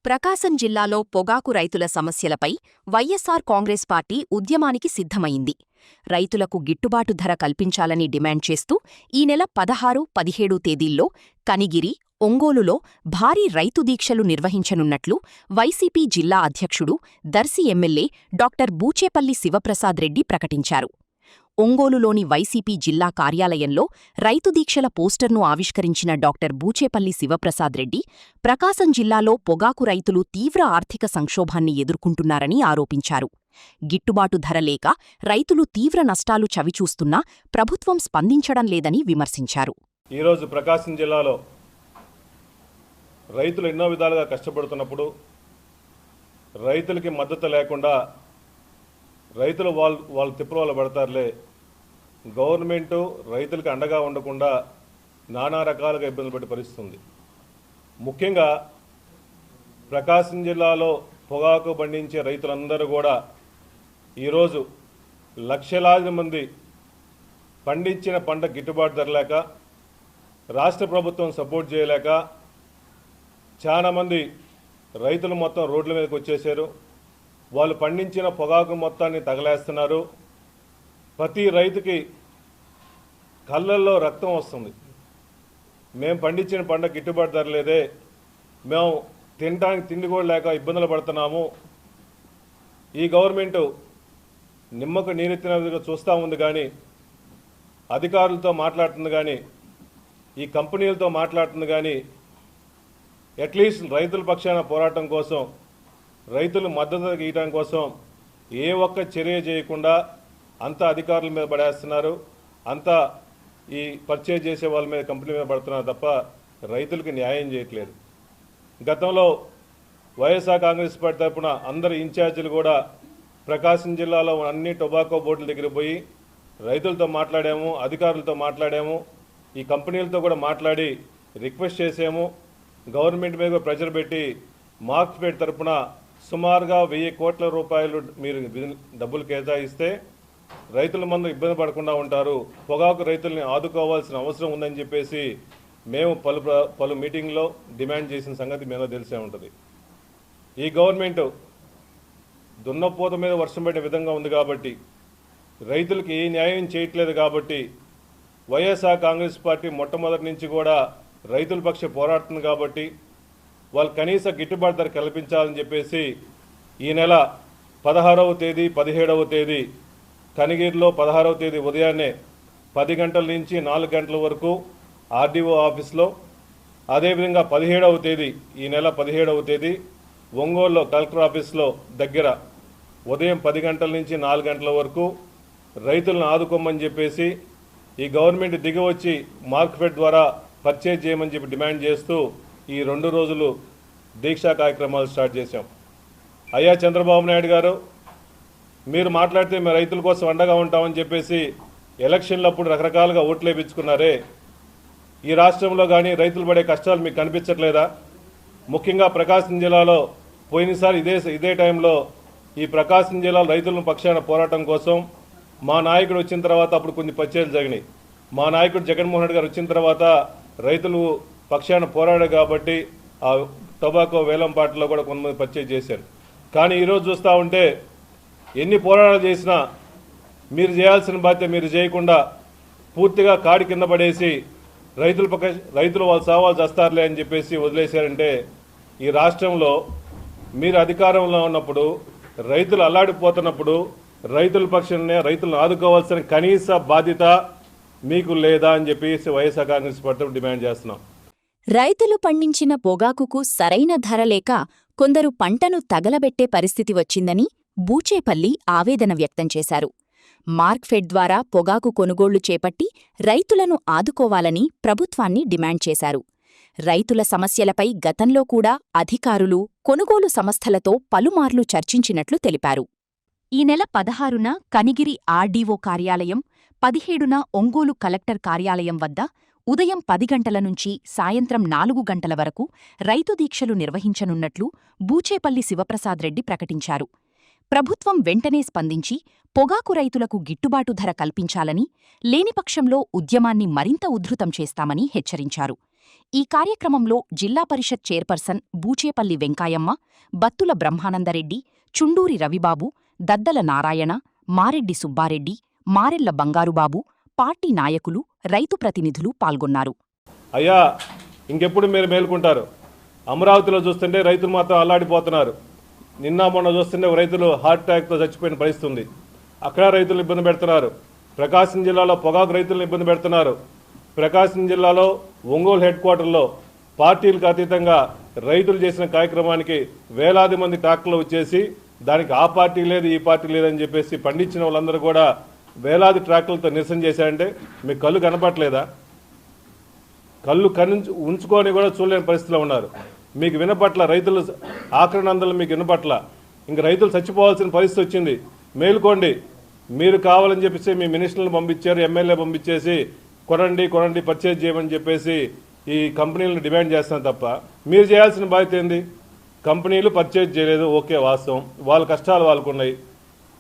ప్రకాశం జిల్లాలో పొగాకు రైతుల సమస్యలపై వైఎస్సార్ కాంగ్రెస్ పార్టీ ఉద్యమానికి సిద్ధమైంది. రైతులకు గిట్టుబాటు ధర కల్పించాలని డిమాండ్ చేస్తూ ఈ నెల 16, 17 తేదీల్లో కనిగిరి, ఒంగోలులో భారీ రైతు దీక్షలు నిర్వహించనున్నట్లు వైసీపీ జిల్లా అధ్యక్షుడు, దర్శి ఎమ్మెల్యే డాక్టర్ బూచేపల్లి శివప్రసాద్ రెడ్డి ప్రకటించారు. ఒంగోలులోని వైసీపీ జిల్లా కార్యాలయంలో రైతు దీక్షల పోస్టర్ను ఆవిష్కరించిన డాక్టర్ బూచేపల్లి శివప్రసాద్ రెడ్డి, ప్రకాశం జిల్లాలో పొగాకు రైతులు తీవ్ర ఆర్థిక సంక్షోభాన్ని ఎదుర్కొంటున్నారని ఆరోపించారు. గిట్టుబాటు ధర లేక రైతులు తీవ్ర నష్టాలు చవిచూస్తున్నా ప్రభుత్వం స్పందించడం లేదని విమర్శించారు. ఈరోజు ప్రకాశం జిల్లాలో రైతులు ఎన్నో విధాలుగా కష్టపడుతున్నప్పుడు రైతులకి మద్దతు లేకుండా రైతులు వాళ్ళు తిప్పలు పడతారులే, గవర్నమెంటు రైతులకు అండగా ఉండకుండా నానా రకాలుగా ఇబ్బందులు పడే పరిస్థితుంది. ముఖ్యంగా ప్రకాశం జిల్లాలో పొగాకు పండించే రైతులందరూ కూడా ఈరోజు లక్షలాది మంది పండించిన పంట గిట్టుబాటు ధర లేక, రాష్ట్ర ప్రభుత్వం సపోర్ట్ చేయలేక చాలామంది రైతులు మొత్తం రోడ్ల మీదకి వచ్చేశారు. వాళ్ళు పండించిన పొగాకు మొత్తాన్ని తగలేస్తున్నారు. ప్రతి రైతుకి కళ్ళల్లో రక్తం వస్తుంది. మేము పండించిన పంట గిట్టుబాటు ధర లేదే, మేము తినడానికి తిండి కూడా లేక ఇబ్బందులు పడుతున్నాము. ఈ గవర్నమెంటు నిమ్మకు నీరెత్తిన విధంగా చూస్తూ ఉంది కానీ, అధికారులతో మాట్లాడుతుంది కానీ, ఈ కంపెనీలతో మాట్లాడుతుంది కానీ, అట్లీస్ట్ రైతుల పక్షాన పోరాటం కోసం, రైతులు మద్దతు ఇవ్వడం కోసం ఏ ఒక్క చర్య చేయకుండా అంతా అధికారుల మీద పడేస్తున్నారు. అంతా ఈ పర్చేజ్ చేసే వాళ్ళ మీద, కంపెనీ మీద పడుతున్నారు తప్ప రైతులకు న్యాయం చేయట్లేదు. గతంలో వైఎస్ఆర్ కాంగ్రెస్ పార్టీ తరఫున అందరు ఇన్ఛార్జీలు కూడా ప్రకాశం జిల్లాలో అన్ని టొబాకో బోర్డుల దగ్గరికి పోయి రైతులతో మాట్లాడాము, అధికారులతో మాట్లాడాము, ఈ కంపెనీలతో కూడా మాట్లాడి రిక్వెస్ట్ చేసాము. గవర్నమెంట్ మీద ప్రెషర్ పెట్టి మార్క్ఫెడ్ తరఫున సుమారుగా 1000 కోట్ల రూపాయలు మీరు డబ్బులు కేటాయిస్తే రైతుల మందు ఇబ్బంది పడకుండా ఉంటారు, పొగాకు రైతుల్ని ఆదుకోవాల్సిన అవసరం ఉందని చెప్పేసి మేము పలు మీటింగ్లో డిమాండ్ చేసిన సంగతి మేము తెలిసే ఉంటుంది. ఈ గవర్నమెంటు దున్నపోత మీద వర్షం పడే విధంగా ఉంది కాబట్టి, రైతులకు ఏ న్యాయం చేయట్లేదు కాబట్టి, వైఎస్ఆర్ కాంగ్రెస్ పార్టీ మొట్టమొదటి నుంచి కూడా రైతుల పక్ష పోరాడుతుంది కాబట్టి వాళ్ళు కనీస గిట్టుబాటు ధర కల్పించాలని చెప్పేసి ఈ నెల 16వ తేదీ, 17వ తేదీ కనిగిరిలో 16వ తేదీ ఉదయాన్నే 10 గంటల నుంచి 4 గంటల వరకు ఆర్డీఓ ఆఫీస్లో, అదేవిధంగా 17వ తేదీ ఈ నెల 17వ తేదీ ఒంగోలులో కలెక్టర్ ఆఫీస్లో దగ్గర ఉదయం 10 గంటల నుంచి 4 గంటల వరకు రైతులను ఆదుకోమని చెప్పేసి ఈ గవర్నమెంట్ దిగివచ్చి మార్క్ఫెడ్ ద్వారా పర్చేజ్ చేయమని చెప్పి డిమాండ్ చేస్తూ ఈ 2 రోజులు దీక్షా కార్యక్రమాలు స్టార్ట్ చేశాం. అయ్యా చంద్రబాబు నాయుడు గారు, మీరు మాట్లాడితే మేము రైతుల కోసం అండగా ఉంటామని చెప్పేసి ఎలక్షన్లప్పుడు రకరకాలుగా ఓట్లు వేయించుకున్నారే, ఈ రాష్ట్రంలో కానీ రైతులు పడే కష్టాలు మీకు కనిపించట్లేదా? ముఖ్యంగా ప్రకాశం జిల్లాలో పోయినసారి ఇదే టైంలో ఈ ప్రకాశం జిల్లాలో రైతుల పక్షాన పోరాటం కోసం మా నాయకుడు వచ్చిన తర్వాత అప్పుడు కొన్ని పర్చేలు జరిగినాయి. మా నాయకుడు జగన్మోహన్ రెడ్డి గారు వచ్చిన తర్వాత రైతులు పక్షాన పోరాడారు కాబట్టి ఆ టొబాకో వేలంపాటలో కూడా కొంతమంది పర్చేజ్ చేశారు. కానీ ఈరోజు చూస్తూ ఉంటే ఎన్ని పోరాటాలు చేసినా మీరు చేయాల్సిన బాధ్యత మీరు చేయకుండా పూర్తిగా కాడి కింద పడేసి రైతులు వాళ్ళు సావాలు చేస్తారులే అని చెప్పేసి వదిలేశారంటే, ఈ రాష్ట్రంలో మీరు అధికారంలో ఉన్నప్పుడు, రైతులు అల్లాడిపోతున్నప్పుడు రైతుల పక్షాన్ని రైతులను ఆదుకోవాల్సిన కనీస బాధ్యత మీకు లేదా అని చెప్పేసి వైఎస్ఆర్ కాంగ్రెస్ పార్టీ డిమాండ్ చేస్తున్నాం. రైతులు పండించిన పొగాకుకు సరైన ధర లేక కొందరు పంటను తగలబెట్టే పరిస్థితి వచ్చిందని బూచేపల్లి ఆవేదన వ్యక్తం చేశారు. మార్క్ఫెడ్ ద్వారా పొగాకు కొనుగోళ్లు చేపట్టి రైతులను ఆదుకోవాలని ప్రభుత్వాన్ని డిమాండ్ చేశారు. రైతుల సమస్యలపై గతంలో కూడా అధికారులు, కొనుగోలు సంస్థలతో పలుమార్లు చర్చించినట్లు తెలిపారు. ఈ నెల 16న కనిగిరి ఆర్డీఓ కార్యాలయం, 17న ఒంగోలు కలెక్టర్ కార్యాలయం వద్ద ఉదయం 10 గంటల నుంచి సాయంత్రం 4 గంటల వరకు రైతు దీక్షలు నిర్వహించనున్నట్లు బూచేపల్లి శివప్రసాద్ రెడ్డి ప్రకటించారు. ప్రభుత్వం వెంటనే స్పందించి పొగాకు రైతులకు గిట్టుబాటు ధర కల్పించాలని, లేనిపక్షంలో ఉద్యమాన్ని మరింత ఉధృతం చేస్తామని హెచ్చరించారు. ఈ కార్యక్రమంలో జిల్లా పరిషత్ చైర్పర్సన్ బూచేపల్లి వెంకాయమ్మ, బత్తుల బ్రహ్మానందరెడ్డి, చుండూరి రవిబాబు, దద్దల నారాయణ, మారెడ్డి సుబ్బారెడ్డి, మారెళ్ల బంగారుబాబు, పార్టీ నాయకులు, రైతు ప్రతినిధులు పాల్గొన్నారు. అయ్యా, ఇంకెప్పుడు మీరు మేల్కొంటారు? అమరావతిలో చూస్తుంటే రైతులు మాత్రం అల్లాడిపోతున్నారు. నిన్న మొన్న చూస్తుంటే రైతులు హార్ట్ అటాక్తో చచ్చిపోయిన పరిస్థితి ఉంది. అక్కడ రైతులు ఇబ్బంది పెడుతున్నారు. ప్రకాశం జిల్లాలో పొగాకు రైతులను ఇబ్బంది పెడుతున్నారు. ప్రకాశం జిల్లాలో ఒంగోలు హెడ్ క్వార్టర్లో పార్టీలకు అతీతంగా రైతులు చేసిన కార్యక్రమానికి వేలాది మంది ట్రాక్టర్లు వచ్చేసి దానికి ఆ పార్టీ లేదు ఈ పార్టీ లేదని చెప్పేసి పండించిన వాళ్ళందరూ కూడా వేలాది ట్రాక్టర్లతో నిరసన చేశారంటే మీకు కళ్ళు కనపట్లేదా? కళ్ళు ఉంచుకొని కూడా చూడలేని పరిస్థితిలో ఉన్నారు. మీకు వినపట్ల, రైతులు ఆక్రమణందరూ మీకు వినపట్ల. ఇంక రైతులు చచ్చిపోవాల్సిన పరిస్థితి వచ్చింది. మేలుకోండి. మీరు కావాలని చెప్పేసి మీ మినిస్టర్లను పంపించారు, ఎమ్మెల్యే పంపించేసి కొనండి పర్చేజ్ చేయమని చెప్పేసి ఈ కంపెనీలను డిమాండ్ చేస్తాను తప్ప మీరు చేయాల్సిన బాధ్యత ఏంది? కంపెనీలు పర్చేజ్ చేయలేదు, ఓకే, వాస్తవం, వాళ్ళ కష్టాలు వాళ్ళకు ఉన్నాయి.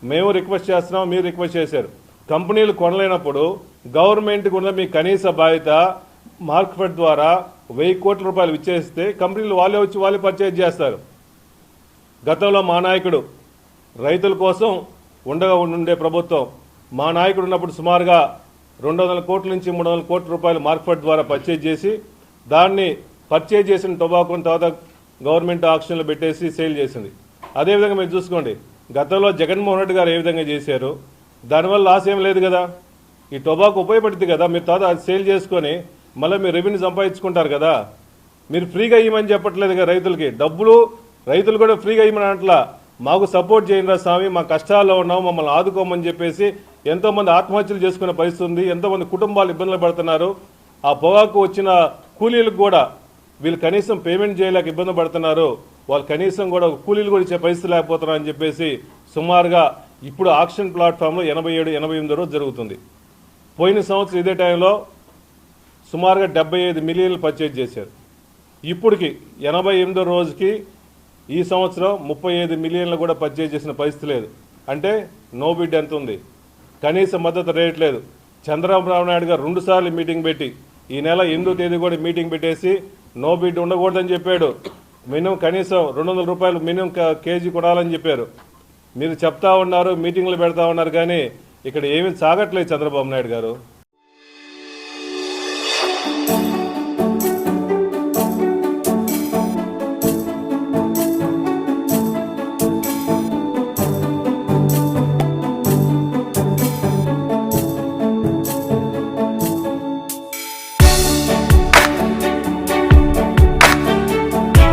మేము రిక్వెస్ట్ చేస్తున్నాం, మీరు రిక్వెస్ట్ చేశారు. కంపెనీలు కొనలేనప్పుడు గవర్నమెంట్కి ఉన్న మీ కనీస బాధ్యత మార్కెట్ ద్వారా 1000 కోట్ల రూపాయలు ఇచ్చేస్తే కంపెనీలు వాళ్ళే వచ్చి వాళ్ళే పర్చేజ్ చేస్తారు. గతంలో మా నాయకుడు రైతుల కోసం ఉండే ప్రభుత్వం, మా నాయకుడు ఉన్నప్పుడు సుమారుగా 200 కోట్ల నుంచి 300 కోట్ల రూపాయలు మార్కెట్ ద్వారా పర్చేజ్ చేసి దాన్ని పర్చేజ్ చేసిన టొబాకోని తర్వాత గవర్నమెంట్ ఆక్షన్లో పెట్టేసి సేల్ చేసింది. అదేవిధంగా మీరు చూసుకోండి, గతంలో జగన్మోహన్ రెడ్డి గారు ఏ విధంగా చేశారు, దానివల్ల లాస్ ఏం లేదు కదా. ఈ టొబాకో ఉపయోగపడుతుంది కదా, మీరు తర్వాత అది సేల్ చేసుకొని మళ్ళీ మీరు రెవెన్యూ సంపాదించుకుంటారు కదా. మీరు ఫ్రీగా ఇవ్వమని చెప్పట్లేదు కదా రైతులకి. డబ్బులు రైతులు కూడా ఫ్రీగా ఇవ్వమని అట్లా మాకు సపోర్ట్ చేయండి స్వామి, మా కష్టాల్లో ఉన్నాము, మమ్మల్ని ఆదుకోమని చెప్పేసి ఎంతోమంది ఆత్మహత్యలు చేసుకునే పరిస్థితి ఉంది. ఎంతోమంది కుటుంబాలు ఇబ్బందులు పడుతున్నారు. ఆ పొగాకు వచ్చిన కూలీలకు కూడా వీళ్ళు కనీసం పేమెంట్ చేయలేక ఇబ్బంది పడుతున్నారు. వాళ్ళు కనీసం కూడా కూలీలు కూడా ఇచ్చే పరిస్థితి లేకపోతున్నారు అని చెప్పేసి సుమారుగా ఇప్పుడు ఆక్షన్ ప్లాట్ఫామ్లో 87-88 రోజు జరుగుతుంది. పోయిన సంవత్సరం ఇదే టైంలో సుమారుగా 75 మిలియన్లు పర్చేజ్ చేశారు. ఇప్పటికి 88 రోజుకి ఈ సంవత్సరం 35 మిలియన్లు కూడా పర్చేజ్ చేసిన పరిస్థితి లేదు. అంటే నో బిడ్ ఎంత ఉంది? కనీస మద్దతు రేట్ లేదు. చంద్రబాబు నాయుడు గారు 2 సార్లు మీటింగ్ పెట్టి ఈ నెల 8వ తేదీ కూడా మీటింగ్ పెట్టేసి నో బిడ్ ఉండకూడదని చెప్పాడు. మినిమం కనీసం 200 రూపాయలు మినిమం కేజీ కొనాలని చెప్పారు. మీరు చెప్తా ఉన్నారు, మీటింగ్లు పెడతా ఉన్నారు, కానీ ఇక్కడ ఏమీ సాగట్లేదు చంద్రబాబు నాయుడు గారు.